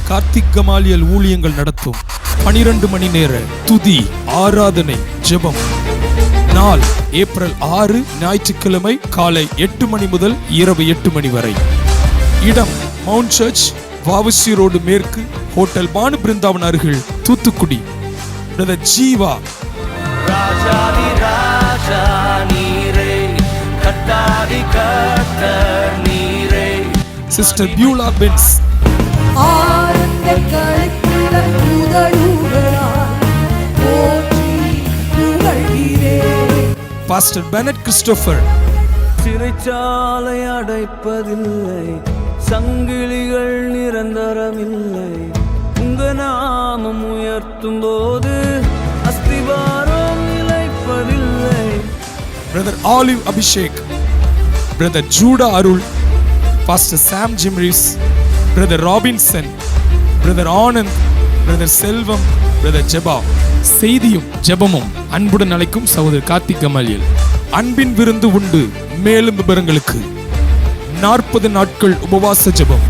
கார்த்திக் கமாலியல் ஊழியங்கள் நடத்தும் 12 மணி நேர துதி ஆராதனை ஜெபம். நாள் ஏப்ரல் 6 ஞாயிற்றுக்கிழமை காலை 8 மணி முதல் இரவு 8 மணி வரை. இடம் மவுண்ட் சர்ச், வாவுசி ரோடு மேற்கு, ஹோட்டல் பானு பிருந்தாவன் அருகில், Thoothukudi. Brother Jeeva. Sister Beulah Benz. Pastor Bennet Christopher. சிறைச்சாலை அடைப்பதில்லை, சங்கிலிகள் நிரந்தரமில்லை, உங்க நாமம் உயர்த்தும் போது அஸ்திபாரம் நிலைப்பதில்லை. Brother Olive Abhishek, brother Judah Arul, pastor Sam Jimris, brother Robinson, brother Anand, brother Selvam, brother Jeba. செய்தியும் ஜெபமும் அன்புடன் அழைக்கும் சகோதரர் கார்த்திக் கமாலியல். அன்பின் விருந்து உண்டு. மேலும் விவரங்களுக்கு 40 நாட்கள் உபவாச ஜெபம்.